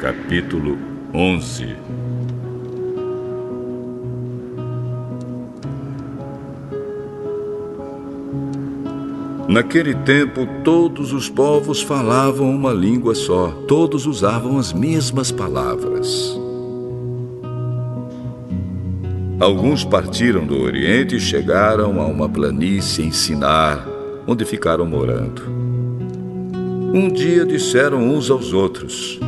Capítulo 11. Naquele tempo, todos os povos falavam uma língua só. Todos usavam as mesmas palavras. Alguns partiram do Oriente e chegaram a uma planície em Sinar, onde ficaram morando. Um dia disseram uns aos outros: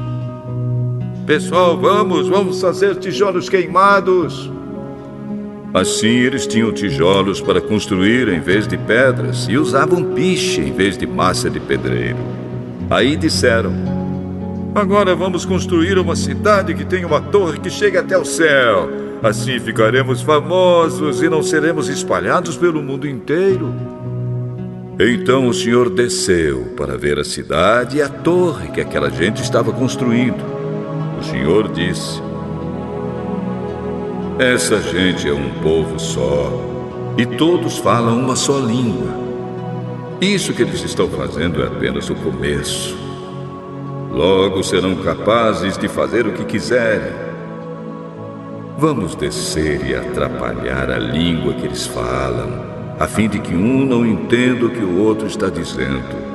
Pessoal, vamos fazer tijolos queimados. Assim, eles tinham tijolos para construir em vez de pedras e usavam piche em vez de massa de pedreiro. Aí disseram: Agora vamos construir uma cidade que tenha uma torre que chegue até o céu. Assim ficaremos famosos e não seremos espalhados pelo mundo inteiro. Então o Senhor desceu para ver a cidade e a torre que aquela gente estava construindo. O Senhor disse: Essa gente é um povo só, e todos falam uma só língua. Isso que eles estão fazendo é apenas o começo. Logo serão capazes de fazer o que quiserem. Vamos descer e atrapalhar a língua que eles falam, a fim de que um não entenda o que o outro está dizendo.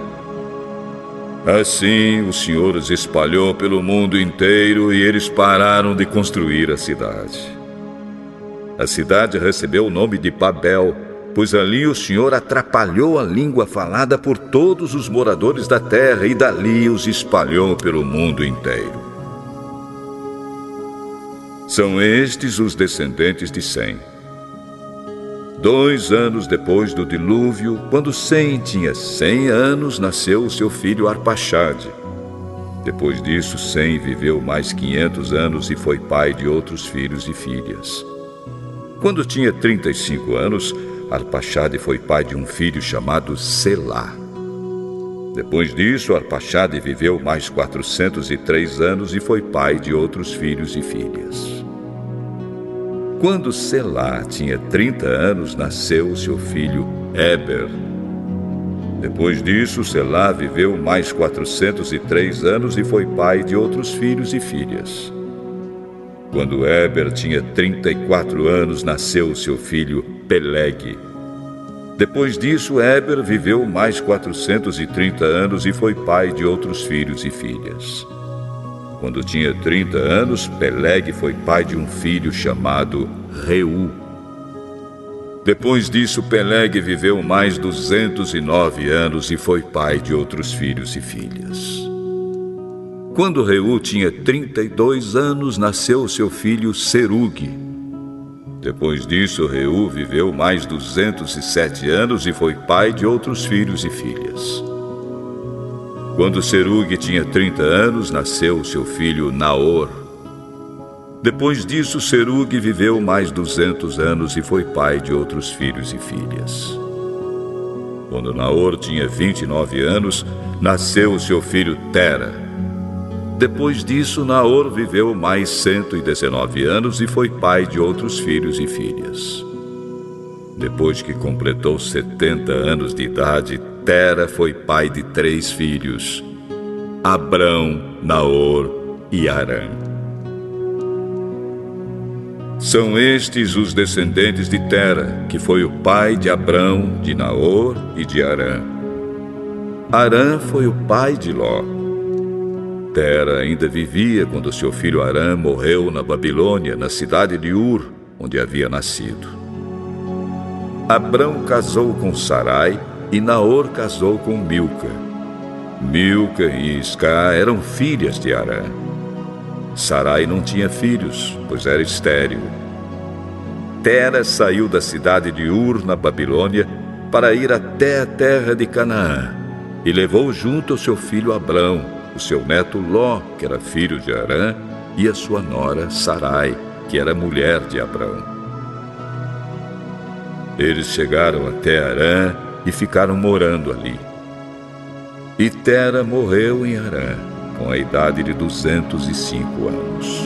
Assim, o Senhor os espalhou pelo mundo inteiro e eles pararam de construir a cidade. A cidade recebeu o nome de Babel, pois ali o Senhor atrapalhou a língua falada por todos os moradores da terra e dali os espalhou pelo mundo inteiro. São estes os descendentes de Sem. 2 anos depois do dilúvio, quando Sem tinha 100 anos, nasceu o seu filho Arpaxade. Depois disso, Sem viveu mais 500 anos e foi pai de outros filhos e filhas. Quando tinha 35 anos, Arpaxade foi pai de um filho chamado Selá. Depois disso, Arpaxade viveu mais 403 anos e foi pai de outros filhos e filhas. Quando Selá tinha 30 anos, nasceu o seu filho Éber. Depois disso, Selá viveu mais 403 anos e foi pai de outros filhos e filhas. Quando Éber tinha 34 anos, nasceu o seu filho Peleg. Depois disso, Éber viveu mais 430 anos e foi pai de outros filhos e filhas. Quando tinha 30 anos, Peleg foi pai de um filho chamado Reu. Depois disso, Peleg viveu mais 209 anos e foi pai de outros filhos e filhas. Quando Reu tinha 32 anos, nasceu seu filho Serug. Depois disso, Reu viveu mais 207 anos e foi pai de outros filhos e filhas. Quando Serug tinha 30 anos, nasceu seu filho Naor. Depois disso, Serug viveu mais 200 anos e foi pai de outros filhos e filhas. Quando Naor tinha 29 anos, nasceu seu filho Tera. Depois disso, Naor viveu mais 119 anos e foi pai de outros filhos e filhas. Depois que completou 70 anos de idade, Tera foi pai de 3 filhos: Abrão, Naor e Harã. São estes os descendentes de Tera, que foi o pai de Abrão, de Naor e de Harã. Harã foi o pai de Ló. Tera ainda vivia quando seu filho Harã morreu na Babilônia, na cidade de Ur, onde havia nascido. Abrão casou com Sarai e Naor casou com Milca. Milca e Isca eram filhas de Harã. Sarai não tinha filhos, pois era estéril. Tera saiu da cidade de Ur, na Babilônia, para ir até a terra de Canaã, e levou junto o seu filho Abrão, o seu neto Ló, que era filho de Harã, e a sua nora Sarai, que era mulher de Abrão. Eles chegaram até Harã e ficaram morando ali. E Tera morreu em Harã, com a idade de 205 anos.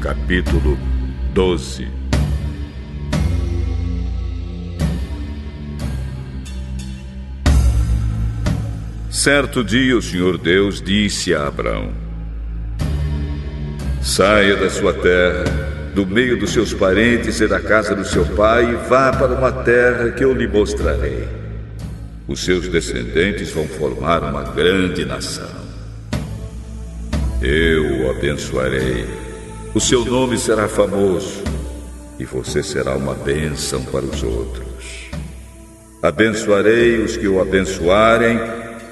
capítulo 12. Certo dia o Senhor Deus disse a Abrão: saia da sua terra, do meio dos seus parentes e da casa do seu pai, e vá para uma terra que eu lhe mostrarei. Os seus descendentes vão formar uma grande nação. Eu o abençoarei. O seu nome será famoso, e você será uma bênção para os outros. Abençoarei os que o abençoarem,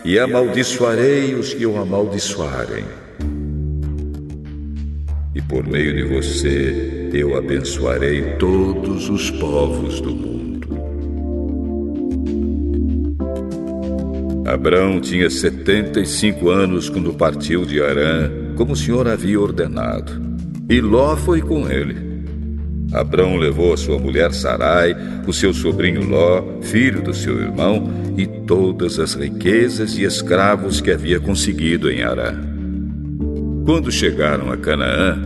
e amaldiçoarei os que o amaldiçoarem. E por meio de você, eu abençoarei todos os povos do mundo. Abrão tinha 75 anos quando partiu de Harã, como o Senhor havia ordenado. E Ló foi com ele. Abrão levou a sua mulher Sarai, o seu sobrinho Ló, filho do seu irmão, e todas as riquezas e escravos que havia conseguido em Harã. Quando chegaram a Canaã,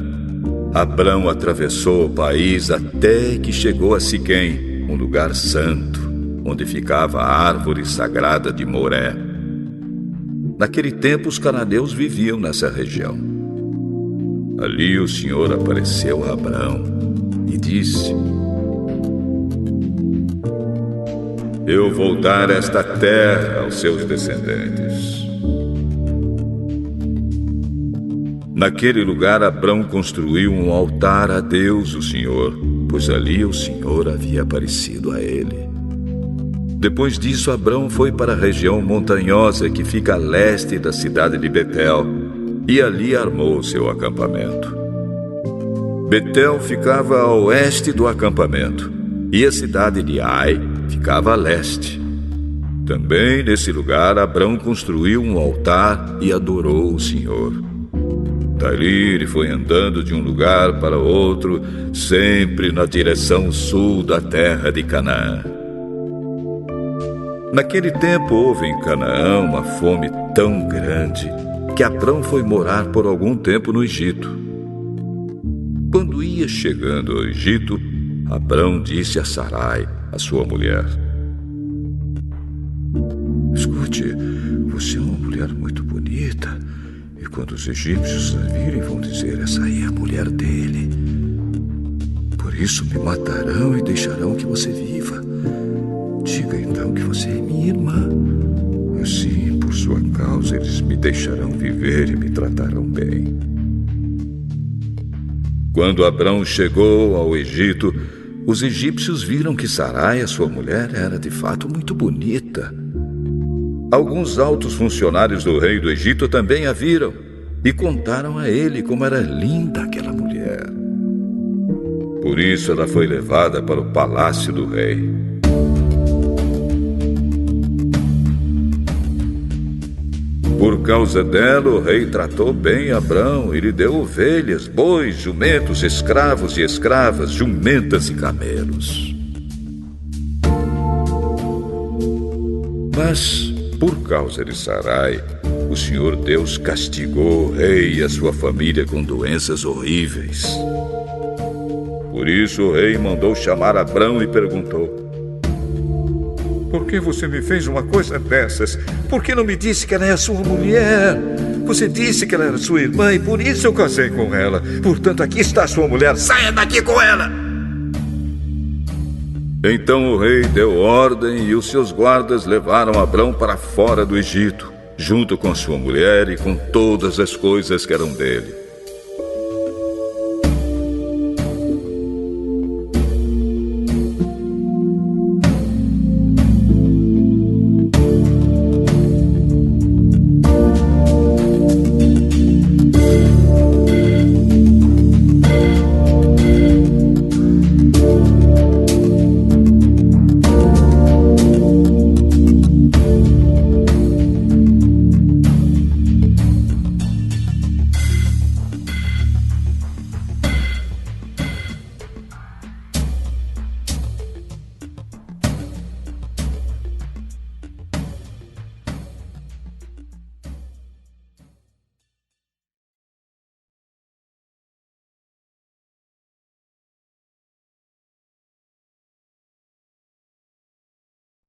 Abrão atravessou o país até que chegou a Siquém, um lugar santo, onde ficava a árvore sagrada de Moré. Naquele tempo, os cananeus viviam nessa região. Ali o Senhor apareceu a Abrão e disse: eu vou dar esta terra aos seus descendentes. Naquele lugar, Abrão construiu um altar a Deus, o Senhor, pois ali o Senhor havia aparecido a ele. Depois disso, Abrão foi para a região montanhosa que fica a leste da cidade de Betel, e ali armou seu acampamento. Betel ficava a oeste do acampamento, e a cidade de Ai ficava a leste. Também nesse lugar, Abrão construiu um altar e adorou o Senhor. Dali ele foi andando de um lugar para outro, sempre na direção sul da terra de Canaã. Naquele tempo houve em Canaã uma fome tão grande que Abrão foi morar por algum tempo no Egito. Quando ia chegando ao Egito, Abrão disse a Sarai, a sua mulher: escute, você é uma mulher muito bonita, e quando os egípcios a virem vão dizer: essa aí é a mulher dele. Por isso me matarão e deixarão que você viva. Diga então que você é minha irmã. Assim, por sua causa, eles me deixarão viver e me tratarão bem. Quando Abrão chegou ao Egito, os egípcios viram que Sarai, a sua mulher, era de fato muito bonita. Alguns altos funcionários do rei do Egito também a viram e contaram a ele como era linda aquela mulher. Por isso ela foi levada para o palácio do rei. Por causa dela, o rei tratou bem Abrão e lhe deu ovelhas, bois, jumentos, escravos e escravas, jumentas e camelos. Mas, por causa de Sarai, o Senhor Deus castigou o rei e a sua família com doenças horríveis. Por isso o rei mandou chamar Abrão e perguntou: por que você me fez uma coisa dessas? Por que não me disse que ela é a sua mulher? Você disse que ela era sua irmã e por isso eu casei com ela. Portanto, aqui está a sua mulher. Saia daqui com ela! Então o rei deu ordem e os seus guardas levaram Abrão para fora do Egito, junto com sua mulher e com todas as coisas que eram dele.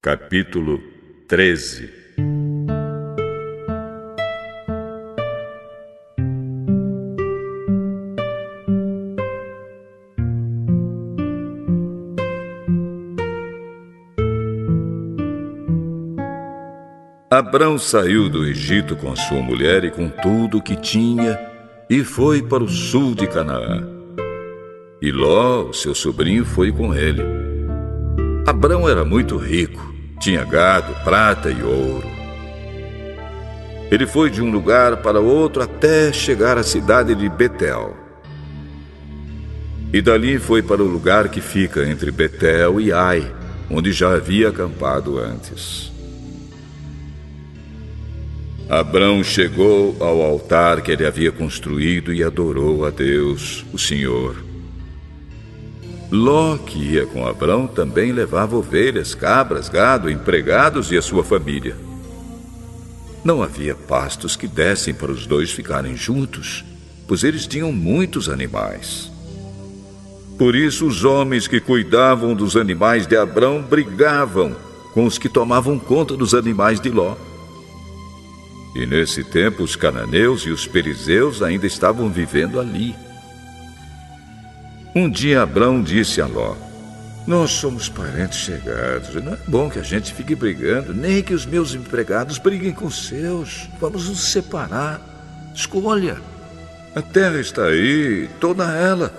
Capítulo 13. Abrão saiu do Egito com sua mulher e com tudo o que tinha e foi para o sul de Canaã. E Ló, seu sobrinho, foi com ele. Abrão era muito rico, tinha gado, prata e ouro. Ele foi de um lugar para outro até chegar à cidade de Betel. E dali foi para o lugar que fica entre Betel e Ai, onde já havia acampado antes. Abrão chegou ao altar que ele havia construído e adorou a Deus, o Senhor. Ló, que ia com Abrão, também levava ovelhas, cabras, gado, empregados e a sua família. Não havia pastos que dessem para os dois ficarem juntos, pois eles tinham muitos animais. Por isso, os homens que cuidavam dos animais de Abrão brigavam com os que tomavam conta dos animais de Ló. E nesse tempo os cananeus e os perizeus ainda estavam vivendo ali. Um dia Abrão disse a Ló: "Nós somos parentes chegados, e não é bom que a gente fique brigando, nem que os meus empregados briguem com os seus. Vamos nos separar. Escolha. A terra está aí, toda ela.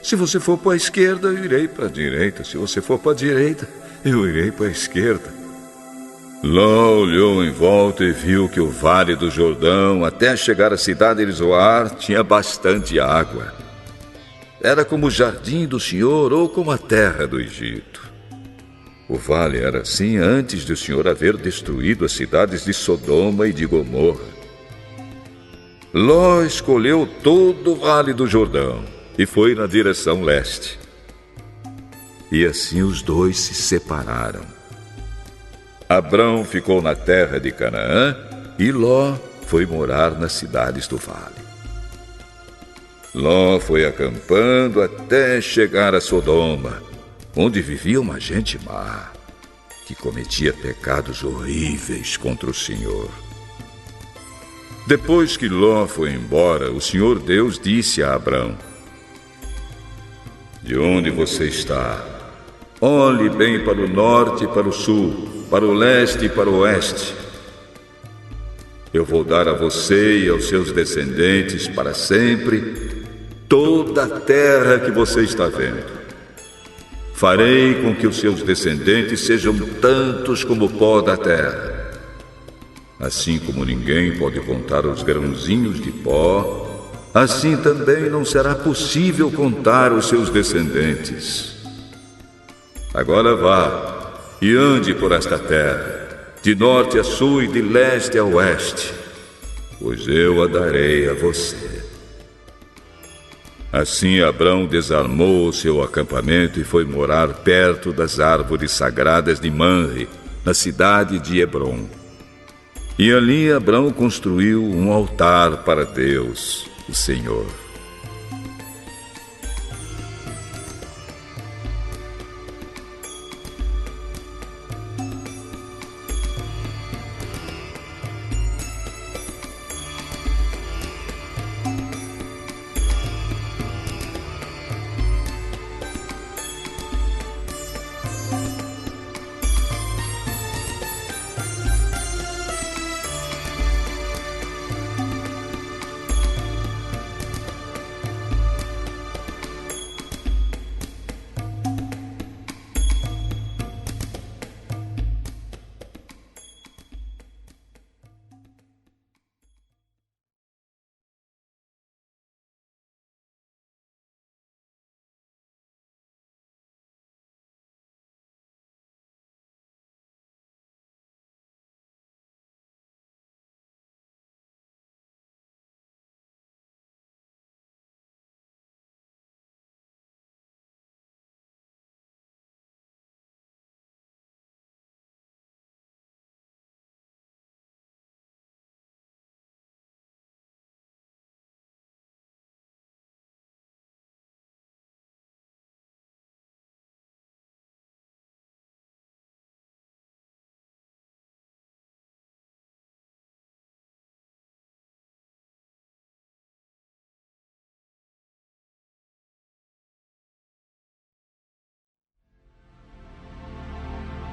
Se você for para a esquerda, eu irei para a direita. Se você for para a direita, eu irei para a esquerda." Ló olhou em volta e viu que o vale do Jordão, até chegar à cidade de Zoar, tinha bastante água. Era como o jardim do Senhor ou como a terra do Egito. O vale era assim antes de o Senhor haver destruído as cidades de Sodoma e de Gomorra. Ló escolheu todo o vale do Jordão e foi na direção leste. E assim os dois se separaram. Abrão ficou na terra de Canaã e Ló foi morar nas cidades do vale. Ló foi acampando até chegar a Sodoma, onde vivia uma gente má, que cometia pecados horríveis contra o Senhor. Depois que Ló foi embora, o Senhor Deus disse a Abrão: "De onde você está? Olhe bem para o norte e para o sul, para o leste e para o oeste. Eu vou dar a você e aos seus descendentes para sempre toda a terra que você está vendo. Farei com que os seus descendentes sejam tantos como o pó da terra. Assim como ninguém pode contar os grãozinhos de pó, assim também não será possível contar os seus descendentes. Agora vá e ande por esta terra, de norte a sul e de leste a oeste, pois eu a darei a você." Assim Abrão desarmou o seu acampamento e foi morar perto das árvores sagradas de Manre, na cidade de Hebrom. E ali Abrão construiu um altar para Deus, o Senhor.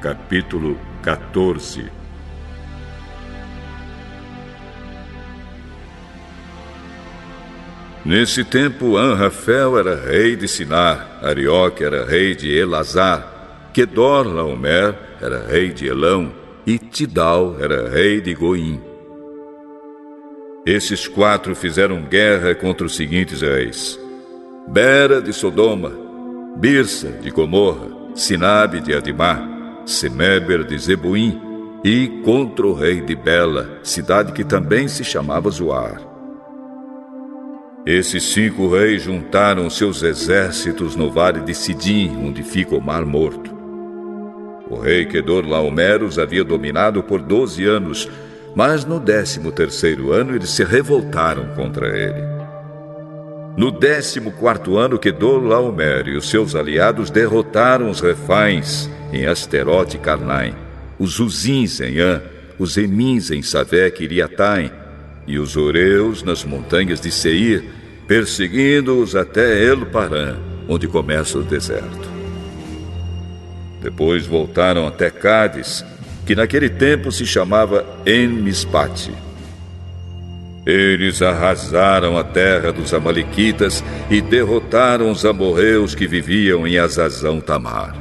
Capítulo 14. Nesse tempo, Anrafel era rei de Sinar, Arioque era rei de Elazar, Quedorlaomer era rei de Elão e Tidal era rei de Goim. Esses 4 fizeram guerra contra os seguintes reis: Bera de Sodoma, Birsa de Gomorra, Sinabe de Adimá, Semeber de Zeboim e contra o rei de Bela, cidade que também se chamava Zoar. Esses 5 reis juntaram seus exércitos no vale de Sidim, onde fica o Mar Morto. O rei Quedorlaomer os havia dominado por 12 anos, mas no 13º ano eles se revoltaram contra ele. No 14º ano, Quedorlaomer e os seus aliados derrotaram os Refains em Asterote e Carnaim, os Uzins em An, os Emins em Savé e Iriataim, e os Oreus nas montanhas de Seir, perseguindo-os até El-Parã, onde começa o deserto. Depois voltaram até Cádiz, que naquele tempo se chamava En-Mispate. Eles arrasaram a terra dos amalequitas e derrotaram os amorreus que viviam em Azazão-Tamar.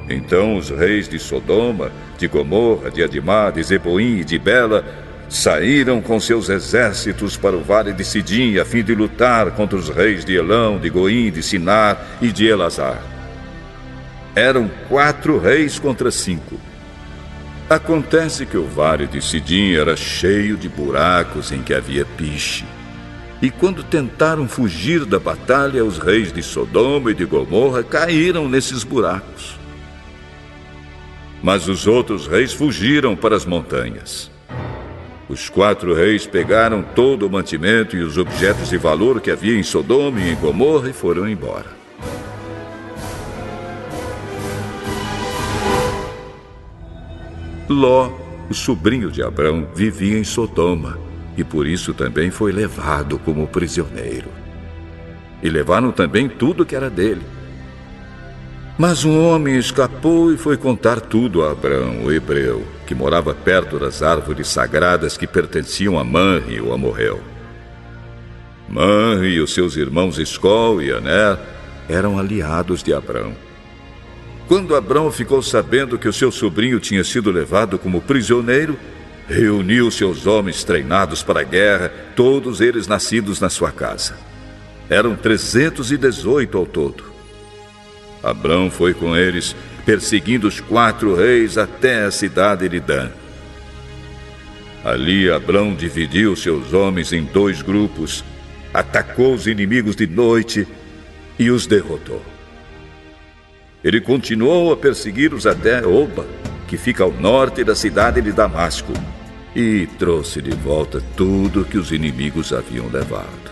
Então os reis de Sodoma, de Gomorra, de Adimá, de Zeboim e de Bela saíram com seus exércitos para o vale de Sidim a fim de lutar contra os reis de Elão, de Goim, de Sinar e de Elazar. Eram 4 reis contra 5. Acontece que o vale de Sidim era cheio de buracos em que havia piche. E quando tentaram fugir da batalha, os reis de Sodoma e de Gomorra caíram nesses buracos. Mas os outros reis fugiram para as montanhas. Os 4 reis pegaram todo o mantimento e os objetos de valor que havia em Sodoma e em Gomorra e foram embora. Ló, o sobrinho de Abrão, vivia em Sodoma e por isso também foi levado como prisioneiro. E levaram também tudo que era dele. Mas um homem escapou e foi contar tudo a Abrão, o hebreu, que morava perto das árvores sagradas que pertenciam a Manre, o amorreu. Manre e os seus irmãos Escol e Aner eram aliados de Abrão. Quando Abrão ficou sabendo que o seu sobrinho tinha sido levado como prisioneiro, reuniu seus homens treinados para a guerra, todos eles nascidos na sua casa. Eram 318 ao todo. Abrão foi com eles, perseguindo os 4 reis até a cidade de Dan. Ali Abrão dividiu seus homens em 2 grupos, atacou os inimigos de noite e os derrotou. Ele continuou a persegui-los até Oba, que fica ao norte da cidade de Damasco, e trouxe de volta tudo que os inimigos haviam levado.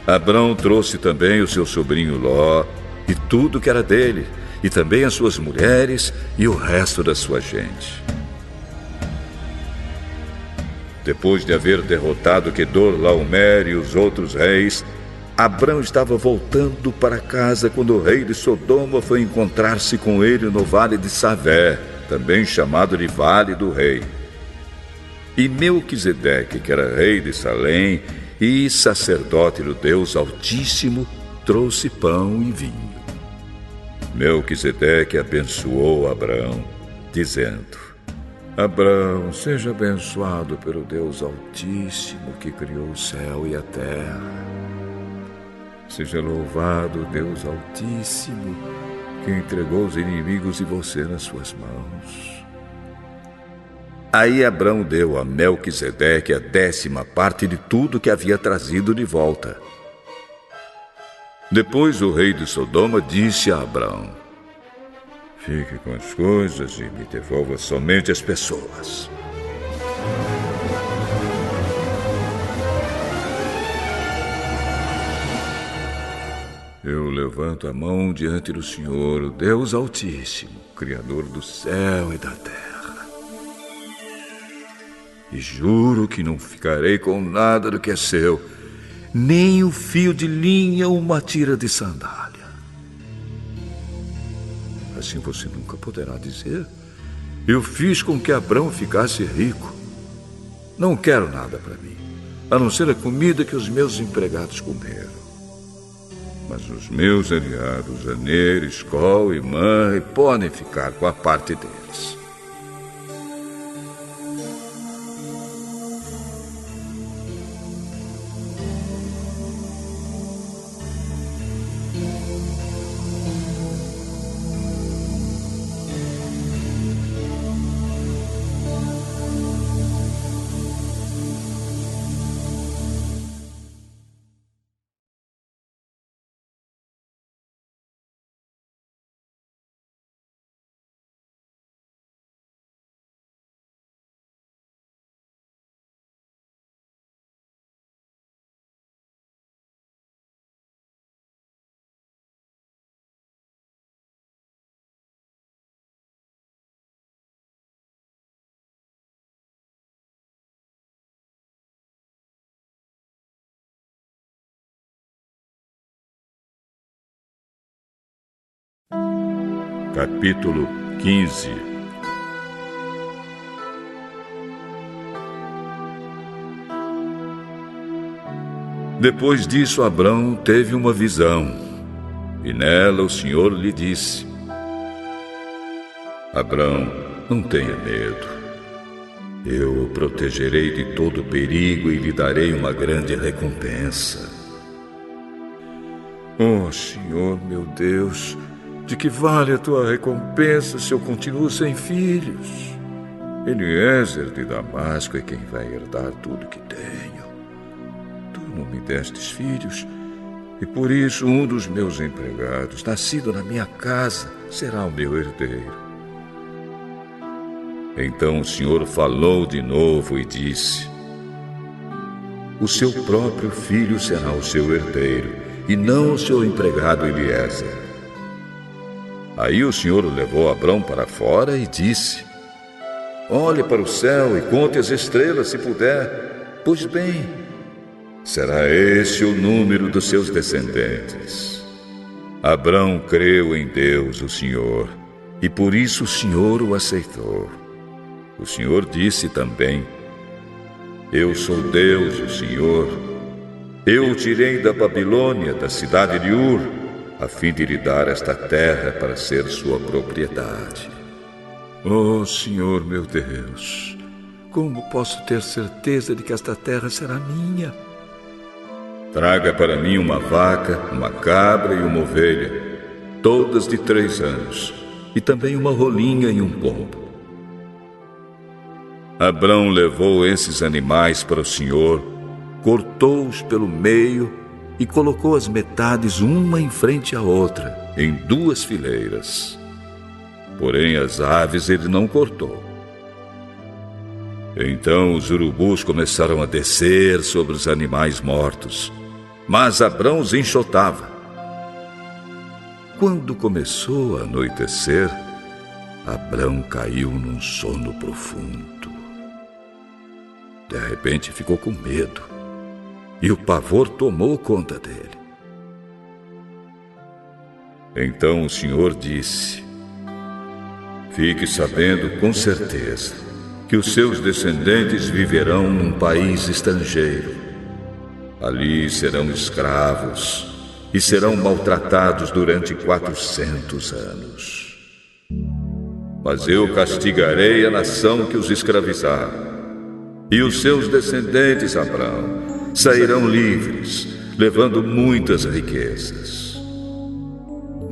Abrão trouxe também o seu sobrinho Ló, e tudo que era dele, e também as suas mulheres e o resto da sua gente. Depois de haver derrotado Quedorlaomer e os outros reis, Abrão estava voltando para casa quando o rei de Sodoma foi encontrar-se com ele no vale de Savé, também chamado de Vale do Rei. E Melquisedeque, que era rei de Salém e sacerdote do Deus Altíssimo, trouxe pão e vinho. Melquisedeque abençoou Abrão, dizendo: Abrão, seja abençoado pelo Deus Altíssimo que criou o céu e a terra. Seja louvado o Deus Altíssimo que entregou os inimigos de você nas suas mãos. Aí Abrão deu a Melquisedeque a 10ª parte de tudo que havia trazido de volta. Depois o rei de Sodoma disse a Abrão: Fique com as coisas e me devolva somente as pessoas. Eu levanto a mão diante do Senhor, o Deus Altíssimo, Criador do céu e da terra. E juro que não ficarei com nada do que é seu, nem o fio de linha ou uma tira de sandália. Assim você nunca poderá dizer: eu fiz com que Abrão ficasse rico. Não quero nada para mim, a não ser a comida que os meus empregados comeram. Mas os meus aliados, Aner, Escol e Manre, podem ficar com a parte deles. Capítulo 15. Depois disso, Abrão teve uma visão, e nela o Senhor lhe disse: Abrão, não tenha medo. Eu o protegerei de todo perigo e lhe darei uma grande recompensa. Oh, Senhor, meu Deus, de que vale a tua recompensa se eu continuo sem filhos? Eliezer de Damasco é quem vai herdar tudo que tenho. Tu não me destes filhos, e por isso um dos meus empregados, nascido na minha casa, será o meu herdeiro. Então o Senhor falou de novo e disse: o seu próprio filho será o seu herdeiro, e não o seu empregado Eliezer. Aí o Senhor levou Abrão para fora e disse: olhe para o céu e conte as estrelas, se puder. Pois bem, será esse o número dos seus descendentes. Abrão creu em Deus, o Senhor, e por isso o Senhor o aceitou. O Senhor disse também: eu sou Deus, o Senhor. Eu o tirei da Babilônia, da cidade de Ur, a fim de lhe dar esta terra para ser sua propriedade. Oh, Senhor meu Deus, como posso ter certeza de que esta terra será minha? Traga para mim uma vaca, uma cabra e uma ovelha, todas de 3 anos, e também uma rolinha e um pombo. Abrão levou esses animais para o Senhor, cortou-os pelo meio e colocou as metades uma em frente à outra, em 2 fileiras. Porém, as aves ele não cortou. Então os urubus começaram a descer sobre os animais mortos, mas Abrão os enxotava. Quando começou a anoitecer, Abrão caiu num sono profundo. De repente ficou com medo, e o pavor tomou conta dele. Então o Senhor disse: fique sabendo com certeza que os seus descendentes viverão num país estrangeiro. Ali serão escravos e serão maltratados durante 400 anos. Mas eu castigarei a nação que os escravizar. E os seus descendentes, Abrão, sairão livres, levando muitas riquezas.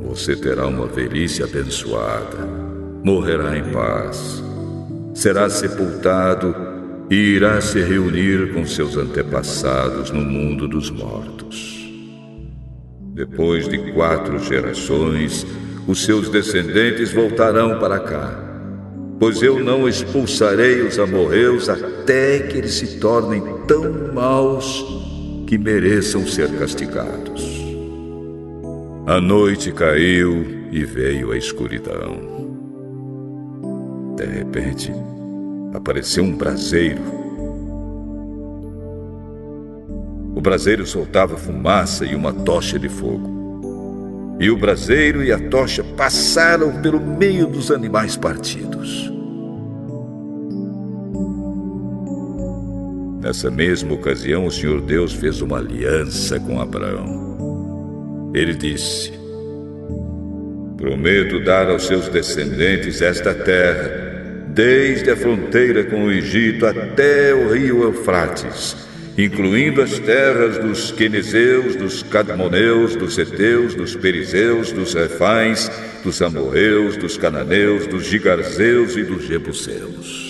Você terá uma velhice abençoada, morrerá em paz, será sepultado e irá se reunir com seus antepassados no mundo dos mortos. Depois de 4 gerações, os seus descendentes voltarão para cá, pois eu não expulsarei os amorreus até que eles se tornem tão maus que mereçam ser castigados. A noite caiu e veio a escuridão. De repente, apareceu um braseiro. O braseiro soltava fumaça e uma tocha de fogo. e o braseiro e a tocha passaram pelo meio dos animais partidos. Nessa mesma ocasião, o Senhor Deus fez uma aliança com Abraão. Ele disse: prometo dar aos seus descendentes esta terra, desde a fronteira com o Egito até o rio Eufrates, incluindo as terras dos quenezeus, dos cadmoneus, dos heteus, dos perizeus, dos refais, dos amorreus, dos cananeus, dos gigarzeus e dos jebuseus.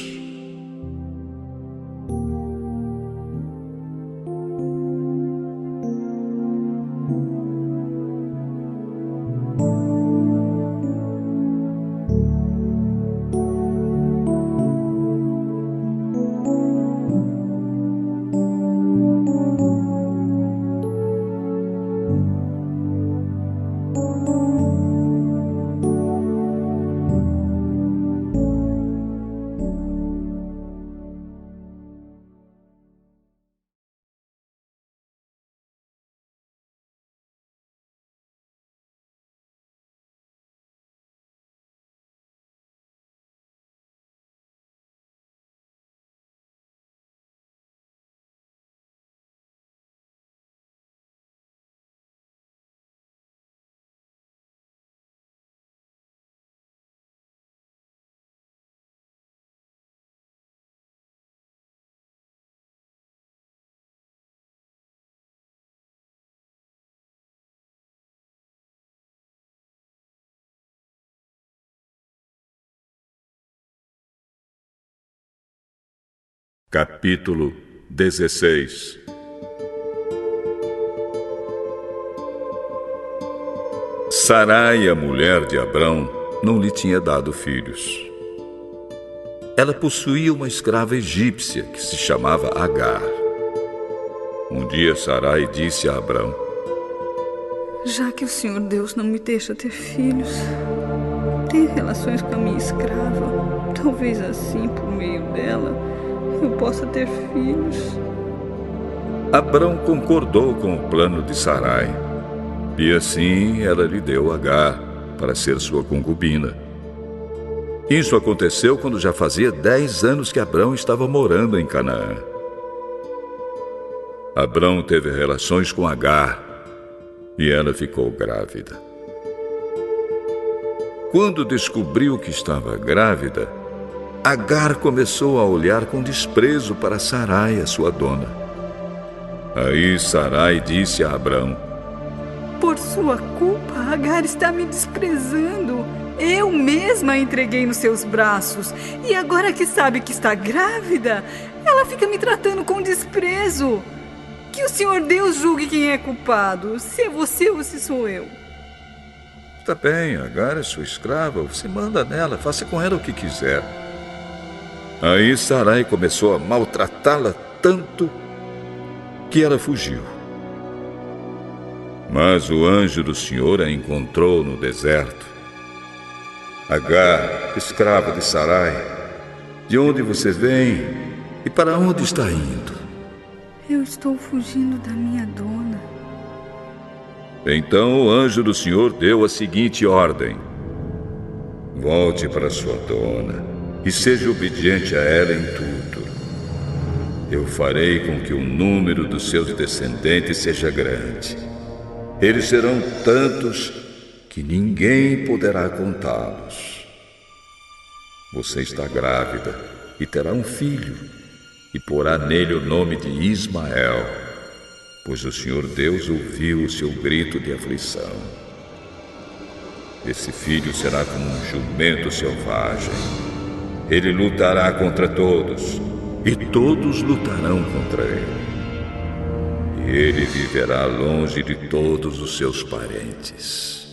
Capítulo 16. Sarai, a mulher de Abrão, não lhe tinha dado filhos. Ela possuía uma escrava egípcia que se chamava Agar. Um dia Sarai disse a Abrão: já que o Senhor Deus não me deixa ter filhos, tenho relações com a minha escrava. Talvez assim, por meio dela, eu possa ter filhos. Abrão concordou com o plano de Sarai, e assim ela lhe deu Agar para ser sua concubina. Isso aconteceu quando já fazia 10 anos que Abrão estava morando em Canaã. Abrão teve relações com Agar, e ela ficou grávida. Quando descobriu que estava grávida, Agar começou a olhar com desprezo para Sarai, a sua dona. Aí Sarai disse a Abrão: por sua culpa, Agar está me desprezando. Eu mesma a entreguei nos seus braços, e agora que sabe que está grávida, ela fica me tratando com desprezo. Que o Senhor Deus julgue quem é culpado, se é você ou se sou eu. Está bem, Agar é sua escrava, você manda nela, faça com ela o que quiser. Aí Sarai começou a maltratá-la tanto que ela fugiu. Mas o anjo do Senhor a encontrou no deserto. Agar, escrava de Sarai, de onde você vem e para onde está indo? Eu estou fugindo da minha dona. Então o anjo do Senhor deu a seguinte ordem: volte para sua dona e seja obediente a ela em tudo. Eu farei com que o número dos seus descendentes seja grande. Eles serão tantos que ninguém poderá contá-los. Você está grávida e terá um filho, e porá nele o nome de Ismael, pois o Senhor Deus ouviu o seu grito de aflição. Esse filho será como um jumento selvagem. Ele lutará contra todos, e todos lutarão contra ele. E ele viverá longe de todos os seus parentes.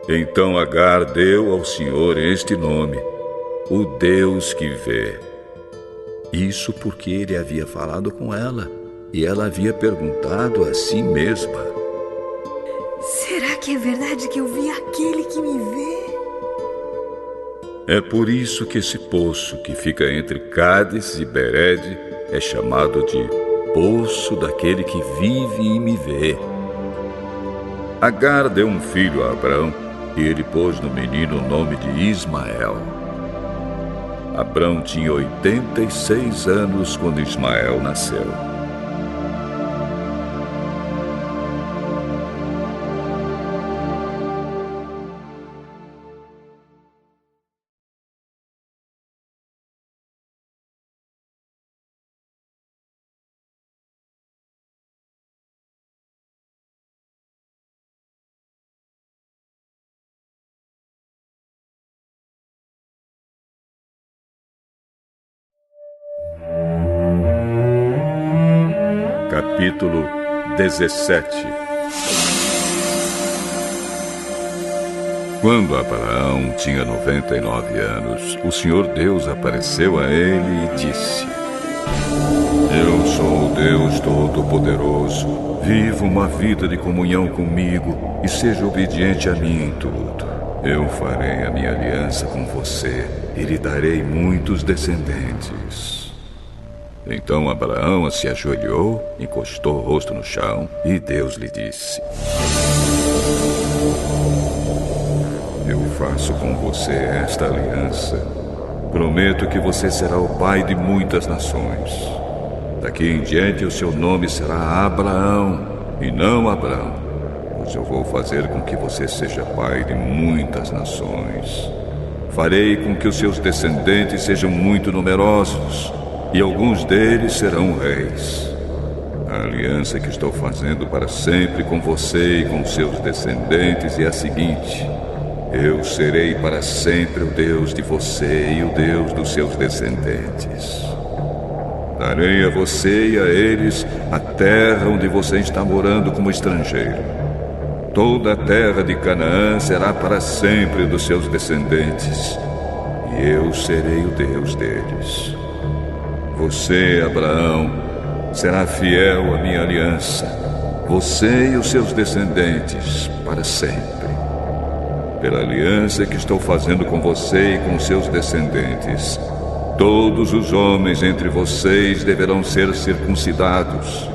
Então Agar deu ao Senhor este nome: o Deus que vê. Isso porque ele havia falado com ela, e ela havia perguntado a si mesma: será que é verdade que eu vi aquele que me vê? É por isso que esse poço que fica entre Cádiz e Bered é chamado de Poço daquele que vive e me vê. Agar deu um filho a Abrão e ele pôs no menino o nome de Ismael. Abrão tinha 86 anos quando Ismael nasceu. Capítulo 17. Quando Abraão tinha 99 anos, o Senhor Deus apareceu a ele e disse: Eu sou o Deus Todo-Poderoso. Viva uma vida de comunhão comigo e seja obediente a mim em tudo. Eu farei a minha aliança com você e lhe darei muitos descendentes. Então Abraão se ajoelhou, encostou o rosto no chão e Deus lhe disse: Eu faço com você esta aliança. Prometo que você será o pai de muitas nações. Daqui em diante o seu nome será Abraão e não Abrão, pois eu vou fazer com que você seja pai de muitas nações. Farei com que os seus descendentes sejam muito numerosos, e alguns deles serão reis. A aliança que estou fazendo para sempre com você e com seus descendentes é a seguinte: eu serei para sempre o Deus de você e o Deus dos seus descendentes. Darei a você e a eles a terra onde você está morando como estrangeiro. Toda a terra de Canaã será para sempre dos seus descendentes, e eu serei o Deus deles. Você, Abraão, será fiel à minha aliança, você e os seus descendentes, para sempre. Pela aliança que estou fazendo com você e com seus descendentes, todos os homens entre vocês deverão ser circuncidados.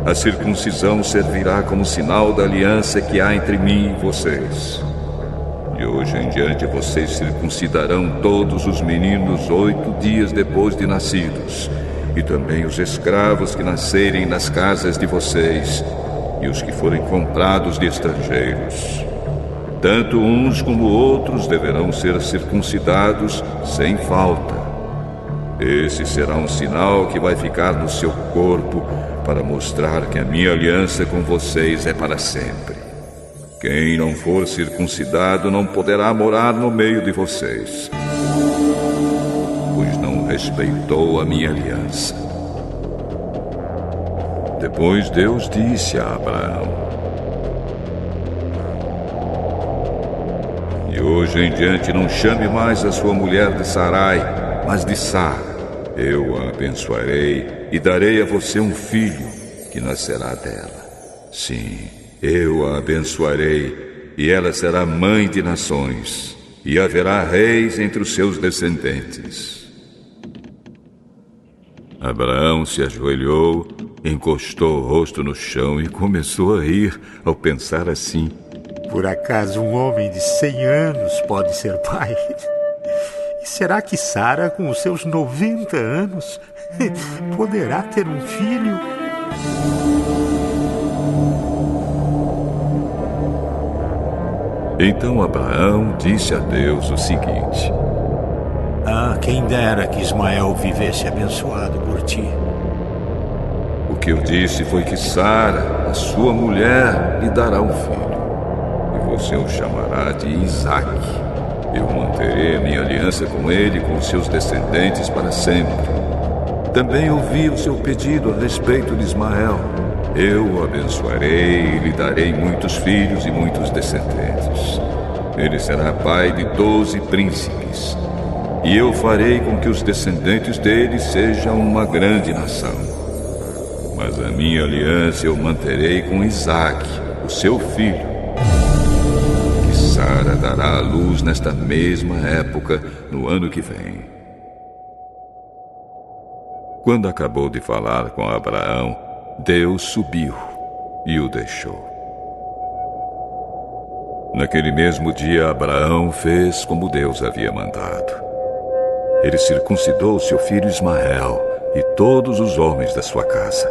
A circuncisão servirá como sinal da aliança que há entre mim e vocês. De hoje em diante vocês circuncidarão todos os meninos 8 dias depois de nascidos, e também os escravos que nascerem nas casas de vocês, e os que forem comprados de estrangeiros. Tanto uns como outros deverão ser circuncidados sem falta. Esse será um sinal que vai ficar no seu corpo para mostrar que a minha aliança com vocês é para sempre. Quem não for circuncidado não poderá morar no meio de vocês, pois não respeitou a minha aliança. Depois Deus disse a Abraão: De hoje em diante não chame mais a sua mulher de Sarai, mas de Sara. Eu a abençoarei e darei a você um filho que nascerá dela. Sim, eu a abençoarei e ela será mãe de nações, e haverá reis entre os seus descendentes. Abraão se ajoelhou, encostou o rosto no chão e começou a rir ao pensar assim: Por acaso um homem de 100 anos pode ser pai? E será que Sara, com os seus 90 anos, poderá ter um filho? Então Abraão disse a Deus o seguinte: Quem dera que Ismael vivesse abençoado por ti. O que eu disse foi que Sara, a sua mulher, lhe dará um filho, e você o chamará de Isaque. Eu manterei a minha aliança com ele e com seus descendentes para sempre. Também ouvi o seu pedido a respeito de Ismael. Eu o abençoarei e lhe darei muitos filhos e muitos descendentes. Ele será pai de 12 príncipes, e eu farei com que os descendentes dele sejam uma grande nação. Mas a minha aliança eu manterei com Isaque, o seu filho, que Sara dará à luz nesta mesma época, no ano que vem. Quando acabou de falar com Abraão, Deus subiu e o deixou. Naquele mesmo dia, Abraão fez como Deus havia mandado. Ele circuncidou seu filho Ismael e todos os homens da sua casa,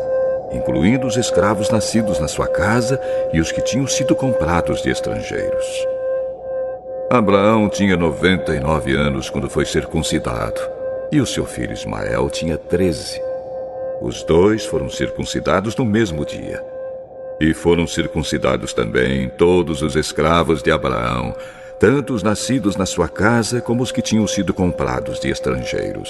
incluindo os escravos nascidos na sua casa e os que tinham sido comprados de estrangeiros. Abraão tinha 99 anos quando foi circuncidado, e o seu filho Ismael tinha 13. Os dois foram circuncidados no mesmo dia. E foram circuncidados também todos os escravos de Abraão, tanto os nascidos na sua casa como os que tinham sido comprados de estrangeiros.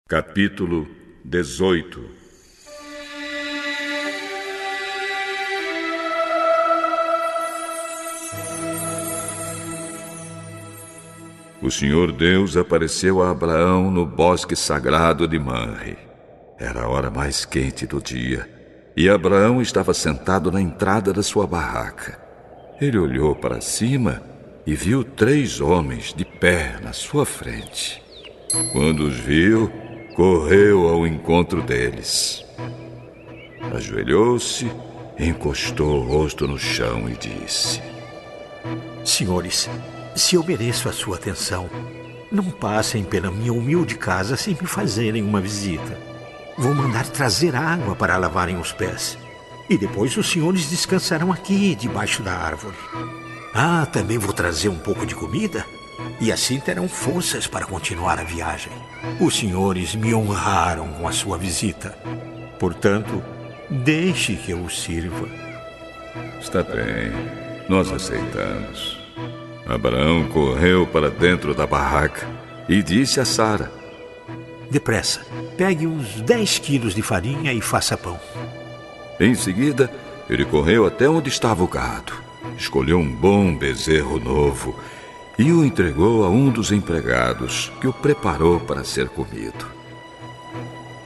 Capítulo 18. O Senhor Deus apareceu a Abraão no bosque sagrado de Manre. Era a hora mais quente do dia, e Abraão estava sentado na entrada da sua barraca. Ele olhou para cima e viu 3 homens de pé na sua frente. Quando os viu, correu ao encontro deles. Ajoelhou-se, encostou o rosto no chão e disse: Senhores, se eu mereço a sua atenção, não passem pela minha humilde casa sem me fazerem uma visita. Vou mandar trazer água para lavarem os pés. E depois os senhores descansarão aqui, debaixo da árvore. Também vou trazer um pouco de comida. E assim terão forças para continuar a viagem. Os senhores me honraram com a sua visita. Portanto, deixe que eu os sirva. Está bem, nós aceitamos. Abraão correu para dentro da barraca e disse a Sara: Depressa, pegue uns 10 quilos de farinha e faça pão. Em seguida, ele correu até onde estava o gado, escolheu um bom bezerro novo e o entregou a um dos empregados, que o preparou para ser comido.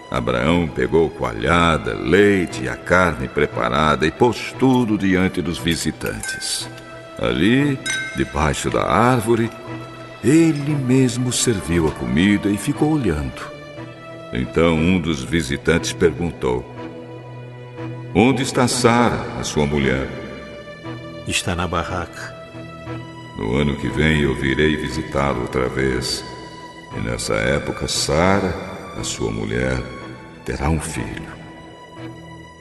Abraão pegou coalhada, leite e a carne preparada e pôs tudo diante dos visitantes. Ali, debaixo da árvore, ele mesmo serviu a comida e ficou olhando. Então um dos visitantes perguntou: Onde está Sara, a sua mulher? Está na barraca. No ano que vem eu virei visitá-lo outra vez. E nessa época Sara, a sua mulher, terá um filho.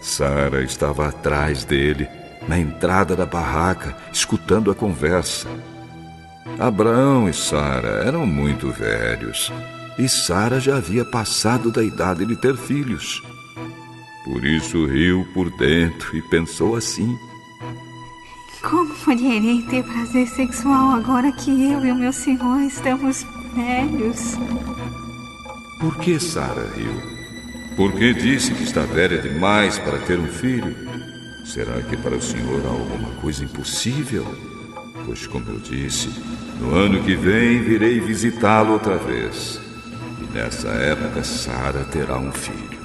Sara estava atrás dele, na entrada da barraca, escutando a conversa. Abraão e Sara eram muito velhos, e Sara já havia passado da idade de ter filhos. Por isso riu por dentro e pensou assim: Como poderei ter prazer sexual agora que eu e o meu senhor estamos velhos? Por que Sara riu? Porque disse que está velha demais para ter um filho? Será que para o senhor há alguma coisa impossível? pois, como eu disse, no ano que vem virei visitá-lo outra vez. E nessa época Sara terá um filho.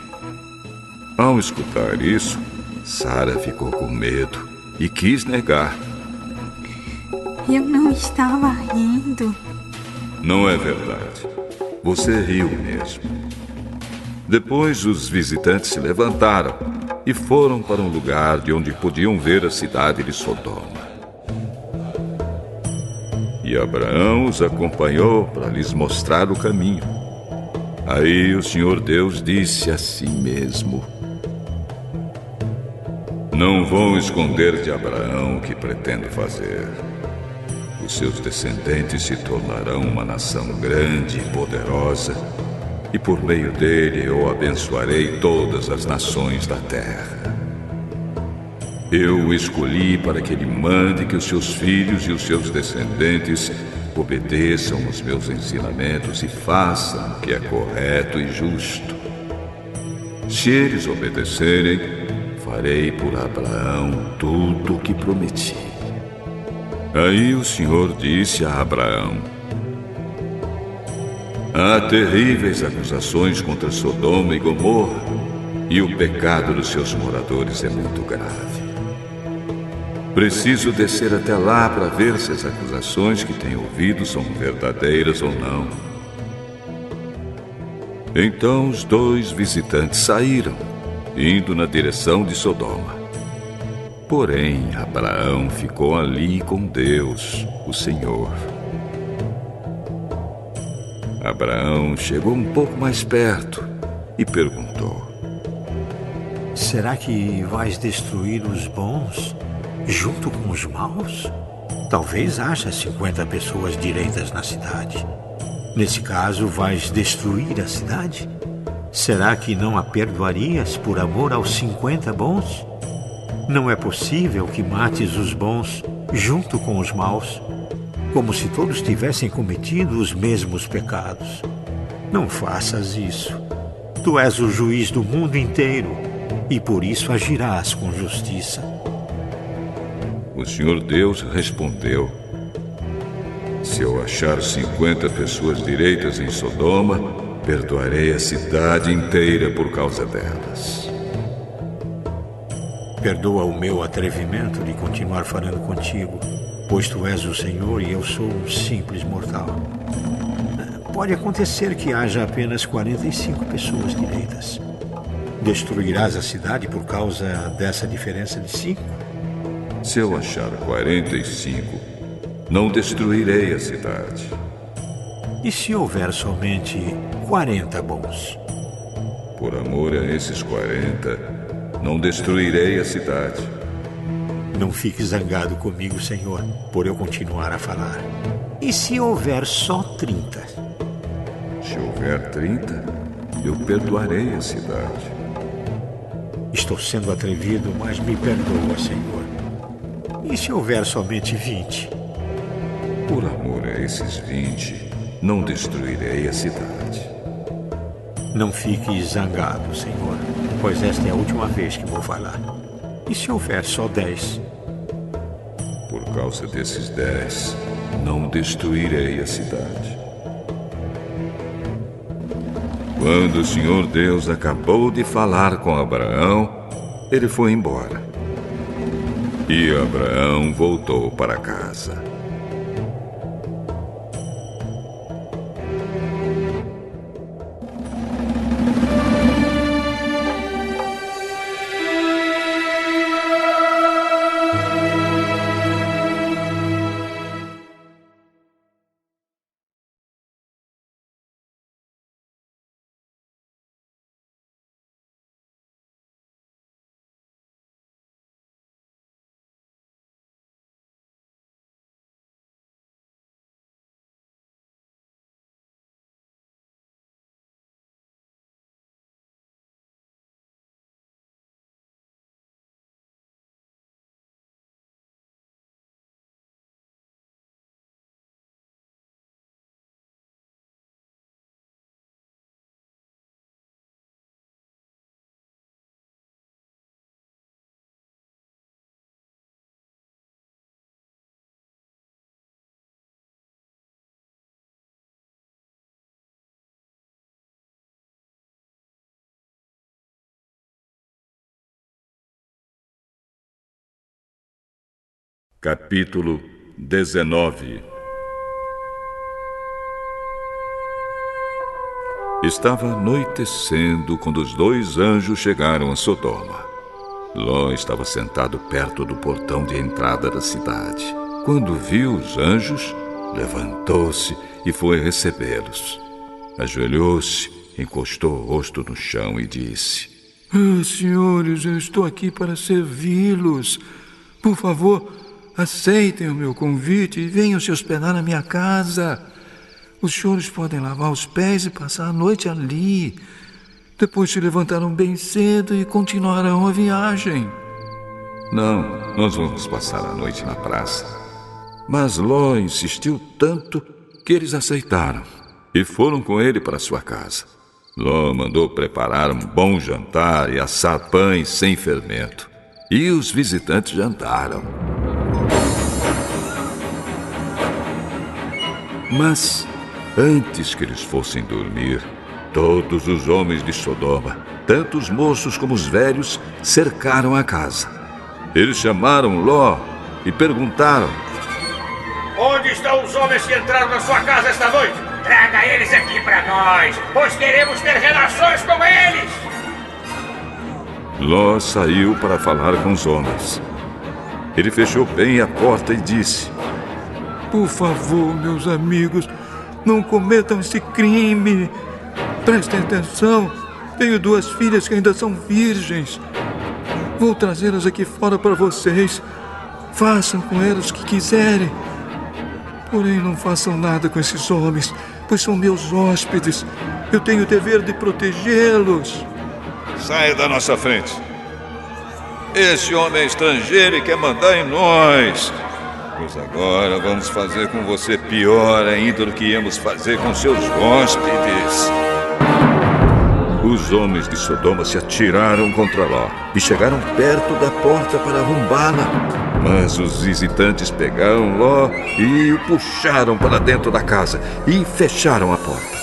Ao escutar isso, Sara ficou com medo e quis negar. Eu não estava rindo. Não é verdade. Você riu mesmo. Depois os visitantes se levantaram e foram para um lugar de onde podiam ver a cidade de Sodoma. E Abraão os acompanhou para lhes mostrar o caminho. Aí o Senhor Deus disse a si mesmo: Não vão esconder de Abraão o que pretendo fazer. Os seus descendentes se tornarão uma nação grande e poderosa, e por meio dele eu abençoarei todas as nações da terra. Eu o escolhi para que ele mande que os seus filhos e os seus descendentes obedeçam os meus ensinamentos e façam o que é correto e justo. Se eles obedecerem, farei por Abraão tudo o que prometi. Aí o Senhor disse a Abraão: Há terríveis acusações contra Sodoma e Gomorra, e o pecado dos seus moradores é muito grave. Preciso descer até lá para ver se as acusações que tenho ouvido são verdadeiras ou não. Então os dois visitantes saíram, indo na direção de Sodoma. Porém, Abraão ficou ali com Deus, o Senhor. Abraão chegou um pouco mais perto e perguntou: Será que vais destruir os bons junto com os maus? Talvez haja 50 pessoas direitas na cidade. Nesse caso, vais destruir a cidade? Será que não a perdoarias por amor aos 50 bons? Não é possível que mates os bons junto com os maus, como se todos tivessem cometido os mesmos pecados. Não faças isso. Tu és o juiz do mundo inteiro e por isso agirás com justiça. O Senhor Deus respondeu: Se eu achar 50 pessoas direitas em Sodoma, perdoarei a cidade inteira por causa delas. Perdoa o meu atrevimento de continuar falando contigo, pois tu és o Senhor e eu sou um simples mortal. Pode acontecer que haja apenas 45 pessoas direitas. Destruirás a cidade por causa dessa diferença de 5? Se eu achar 45, não destruirei a cidade. E se houver somente 40 bons? Por amor a esses 40, não destruirei a cidade. Não fique zangado comigo, Senhor, por eu continuar a falar. E se houver só 30? Se houver 30, eu perdoarei a cidade. Estou sendo atrevido, mas me perdoa, Senhor. E se houver somente 20? Por amor a esses 20, não destruirei a cidade. Não fique zangado, Senhor, pois esta é a última vez que vou falar. E se houver só 10? Por causa desses 10, não destruirei a cidade. Quando o Senhor Deus acabou de falar com Abraão, ele foi embora. E Abraão voltou para casa. Capítulo 19. Estava anoitecendo quando os 2 anjos chegaram a Sodoma. Ló estava sentado perto do portão de entrada da cidade. Quando viu os anjos, levantou-se e foi recebê-los. Ajoelhou-se, encostou o rosto no chão e disse: Senhores, eu estou aqui para servi-los. Por favor, aceitem o meu convite e venham se hospedar na minha casa. Os senhores podem lavar os pés e passar a noite ali. Depois se levantarão bem cedo e continuarão a viagem. Não, nós vamos passar a noite na praça. Mas Ló insistiu tanto que eles aceitaram e foram com ele para sua casa. Ló mandou preparar um bom jantar e assar pães sem fermento. E os visitantes jantaram. Mas, antes que eles fossem dormir, todos os homens de Sodoma, tanto os moços como os velhos, cercaram a casa. Eles chamaram Ló e perguntaram: Onde estão os homens que entraram na sua casa esta noite? Traga eles aqui para nós, pois queremos ter relações com eles. Ló saiu para falar com os homens. Ele fechou bem a porta e disse: Por favor, meus amigos, não cometam esse crime. Prestem atenção, tenho 2 filhas que ainda são virgens. Vou trazê-las aqui fora para vocês. Façam com elas o que quiserem. Porém, não façam nada com esses homens, pois são meus hóspedes. Eu tenho o dever de protegê-los. Saia da nossa frente. Esse homem é estrangeiro e quer mandar em nós. Pois agora vamos fazer com você pior ainda do que íamos fazer com seus hóspedes. Os homens de Sodoma se atiraram contra Ló e chegaram perto da porta para arrombá-la. Mas os visitantes pegaram Ló e o puxaram para dentro da casa e fecharam a porta.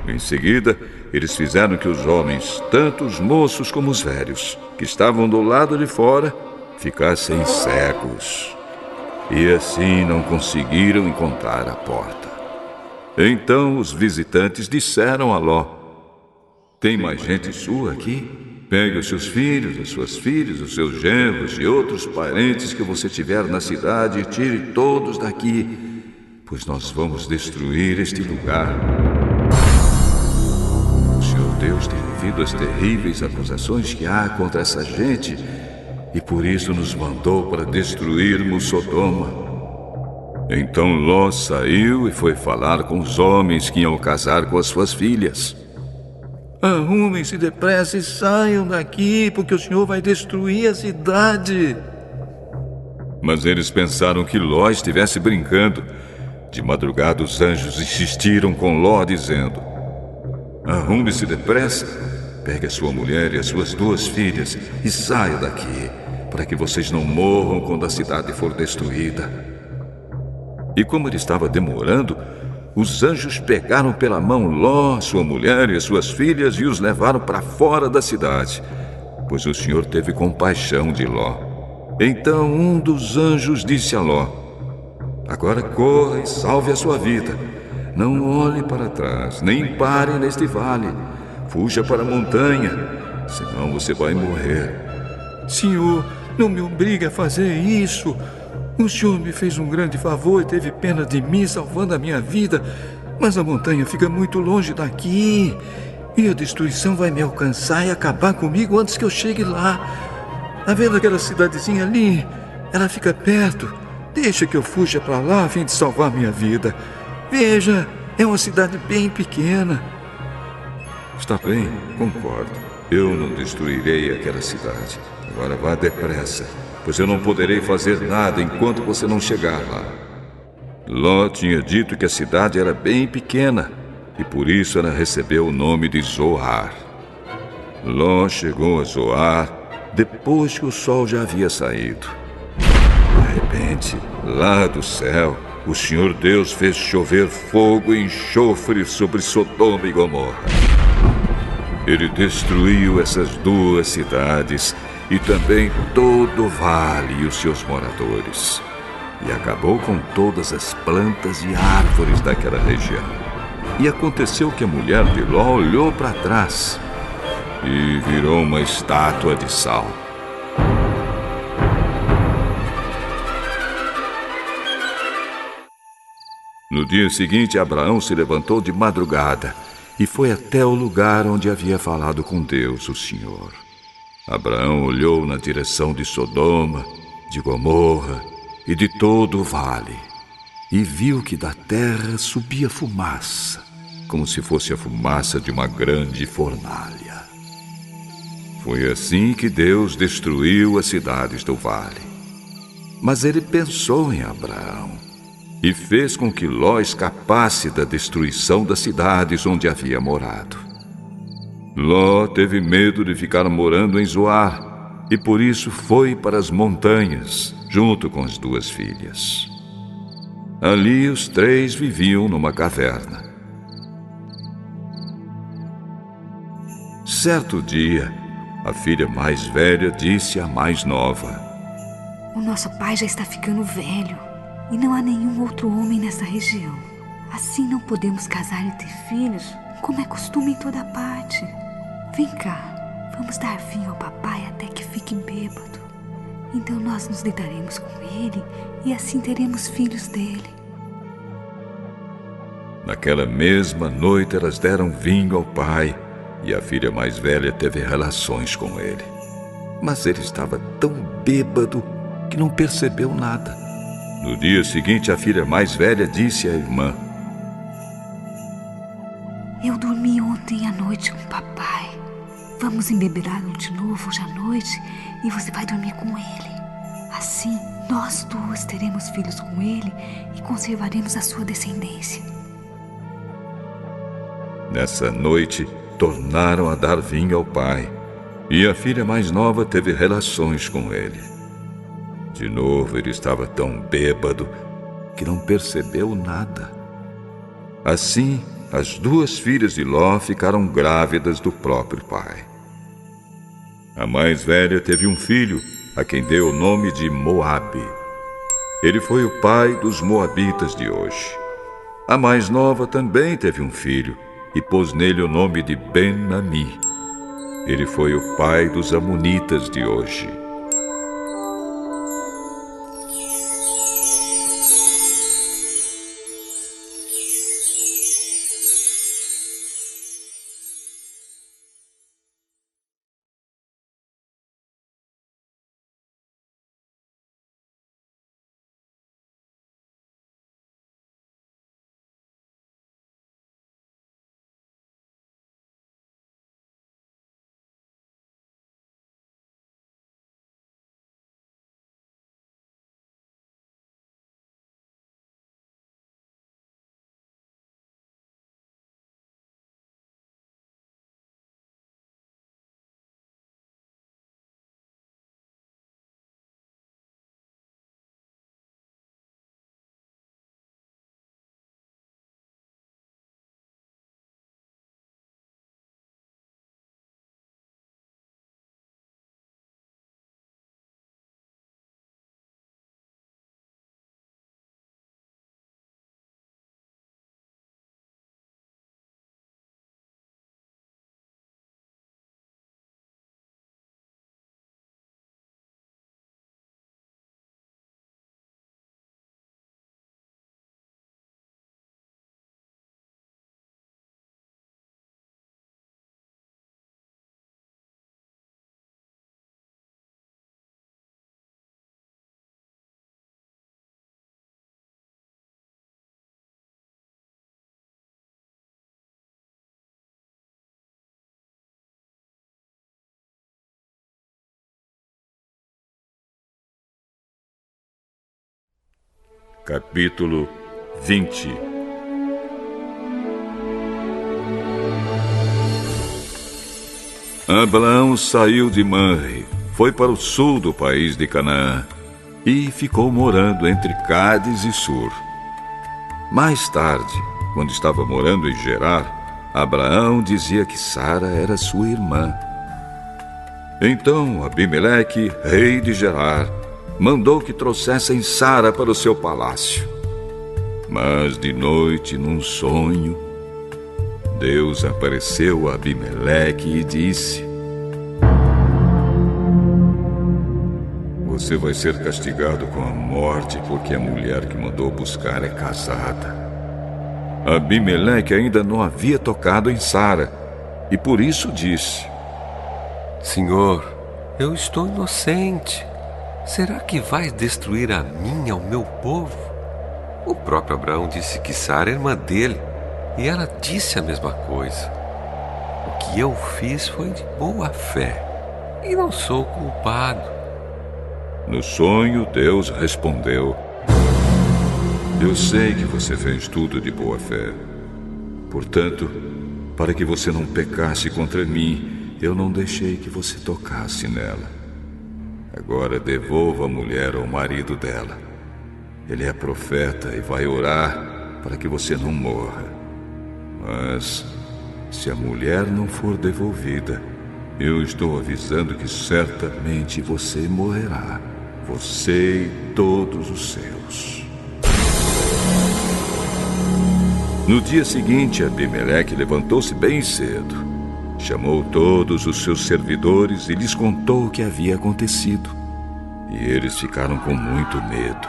Em seguida, eles fizeram que os homens, tanto os moços como os velhos, que estavam do lado de fora, ficassem cegos. E assim não conseguiram encontrar a porta. Então os visitantes disseram a Ló: Tem mais gente sua aqui? Pegue os seus filhos, as suas filhas, os seus genros e outros parentes que você tiver na cidade e tire todos daqui, pois nós vamos destruir este lugar. O Senhor Deus tem ouvido as terríveis acusações que há contra essa gente e por isso nos mandou para destruirmos Sodoma. Então Ló saiu e foi falar com os homens que iam casar com as suas filhas. Arrumem-se depressa e saiam daqui, porque o Senhor vai destruir a cidade. Mas eles pensaram que Ló estivesse brincando. De madrugada os anjos insistiram com Ló, dizendo: Arrume-se depressa, pegue a sua mulher e as suas 2 filhas e saia daqui, para que vocês não morram quando a cidade for destruída. E como ele estava demorando, os anjos pegaram pela mão Ló, sua mulher e as suas filhas e os levaram para fora da cidade, pois o Senhor teve compaixão de Ló. Então um dos anjos disse a Ló: Agora corra e salve a sua vida. Não olhe para trás, nem pare neste vale. Fuja para a montanha, senão você vai morrer. Senhor, não me obrigue a fazer isso. O Senhor me fez um grande favor e teve pena de mim, salvando a minha vida. Mas a montanha fica muito longe daqui. E a destruição vai me alcançar e acabar comigo antes que eu chegue lá. Tá vendo aquela cidadezinha ali? Ela fica perto. Deixa que eu fuja para lá a fim de salvar minha vida. Veja, é uma cidade bem pequena. Está bem, concordo. Eu não destruirei aquela cidade. Agora vá depressa, pois eu não poderei fazer nada enquanto você não chegar lá. Ló tinha dito que a cidade era bem pequena, e por isso ela recebeu o nome de Zoar. Ló chegou a Zoar depois que o sol já havia saído. De repente, lá do céu, o Senhor Deus fez chover fogo e enxofre sobre Sodoma e Gomorra. Ele destruiu essas 2 cidades e também todo o vale e os seus moradores. E acabou com todas as plantas e árvores daquela região. E aconteceu que a mulher de Ló olhou para trás e virou uma estátua de sal. No dia seguinte, Abraão se levantou de madrugada e foi até o lugar onde havia falado com Deus, o Senhor. Abraão olhou na direção de Sodoma, de Gomorra e de todo o vale, e viu que da terra subia fumaça, como se fosse a fumaça de uma grande fornalha. Foi assim que Deus destruiu as cidades do vale. Mas ele pensou em Abraão e fez com que Ló escapasse da destruição das cidades onde havia morado. Ló teve medo de ficar morando em Zoar e por isso foi para as montanhas, junto com as 2 filhas. Ali os 3 viviam numa caverna. Certo dia, a filha mais velha disse à mais nova: O nosso pai já está ficando velho e não há nenhum outro homem nessa região. Assim não podemos casar e ter filhos, como é costume em toda parte. Vem cá, vamos dar vinho ao papai até que fique bêbado. Então nós nos deitaremos com ele e assim teremos filhos dele. Naquela mesma noite elas deram vinho ao pai e a filha mais velha teve relações com ele. Mas ele estava tão bêbado que não percebeu nada. No dia seguinte, a filha mais velha disse à irmã: Eu dormi ontem à noite com o papai. Vamos embebedá-lo de novo hoje à noite e você vai dormir com ele. Assim, nós 2 teremos filhos com ele e conservaremos a sua descendência. Nessa noite, tornaram a dar vinho ao pai e a filha mais nova teve relações com ele. De novo, ele estava tão bêbado que não percebeu nada. Assim, as 2 filhas de Ló ficaram grávidas do próprio pai. A mais velha teve um filho, a quem deu o nome de Moabe. Ele foi o pai dos moabitas de hoje. A mais nova também teve um filho e pôs nele o nome de Ben-Ami. Ele foi o pai dos amonitas de hoje. Capítulo 20. Abraão saiu de Manre, foi para o sul do país de Canaã e ficou morando entre Cádiz e Sur. Mais tarde, quando estava morando em Gerar, Abraão dizia que Sara era sua irmã. Então Abimeleque, rei de Gerar, mandou que trouxessem Sara para o seu palácio. Mas de noite, num sonho, Deus apareceu a Abimeleque e disse: você vai ser castigado com a morte, porque a mulher que mandou buscar é casada. Abimeleque ainda não havia tocado em Sara, e por isso disse: Senhor, eu estou inocente. Será que vais destruir a mim e ao meu povo? O próprio Abraão disse que Sara é irmã dele, e ela disse a mesma coisa. O que eu fiz foi de boa fé, e não sou culpado. No sonho, Deus respondeu: eu sei que você fez tudo de boa fé. Portanto, para que você não pecasse contra mim, eu não deixei que você tocasse nela. Agora devolva a mulher ao marido dela. Ele é profeta e vai orar para que você não morra. Mas, se a mulher não for devolvida, eu estou avisando que certamente você morrerá. Você e todos os seus. No dia seguinte, Abimeleque levantou-se bem cedo. Chamou todos os seus servidores e lhes contou o que havia acontecido. E eles ficaram com muito medo.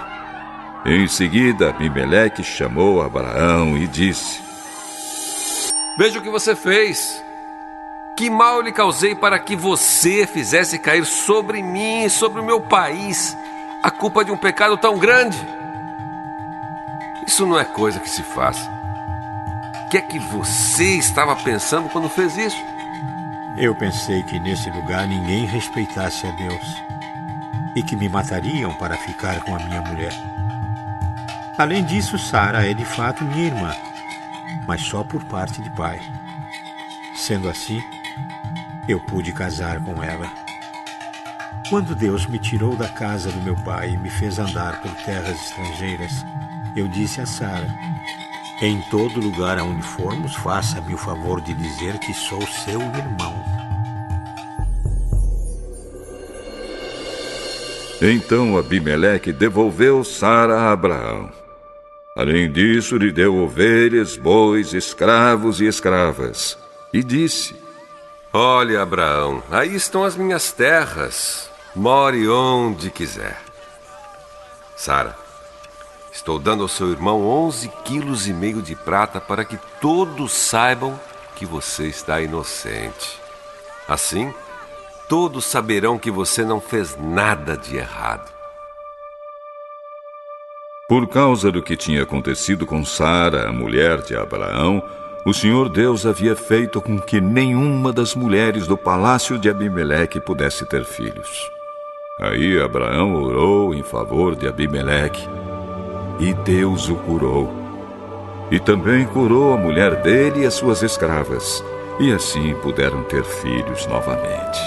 Em seguida, Abimeleque chamou Abraão e disse: veja o que você fez. Que mal lhe causei para que você fizesse cair sobre mim e sobre o meu país a culpa de um pecado tão grande? Isso não é coisa que se faça. O que é que você estava pensando quando fez isso? Eu pensei que nesse lugar ninguém respeitasse a Deus e que me matariam para ficar com a minha mulher. Além disso, Sara é de fato minha irmã, mas só por parte de pai. Sendo assim, eu pude casar com ela. Quando Deus me tirou da casa do meu pai e me fez andar por terras estrangeiras, eu disse a Sara: em todo lugar aonde formos, faça-me o favor de dizer que sou seu irmão. Então Abimeleque devolveu Sara a Abraão. Além disso, lhe deu ovelhas, bois, escravos e escravas. E disse: olha, Abraão, aí estão as minhas terras. More onde quiser. Sara, estou dando ao seu irmão 11,5 quilos de prata para que todos saibam que você está inocente. Assim, todos saberão que você não fez nada de errado. Por causa do que tinha acontecido com Sara, a mulher de Abraão, o Senhor Deus havia feito com que nenhuma das mulheres do palácio de Abimeleque pudesse ter filhos. Aí Abraão orou em favor de Abimeleque, e Deus o curou. E também curou a mulher dele e as suas escravas, e assim puderam ter filhos novamente.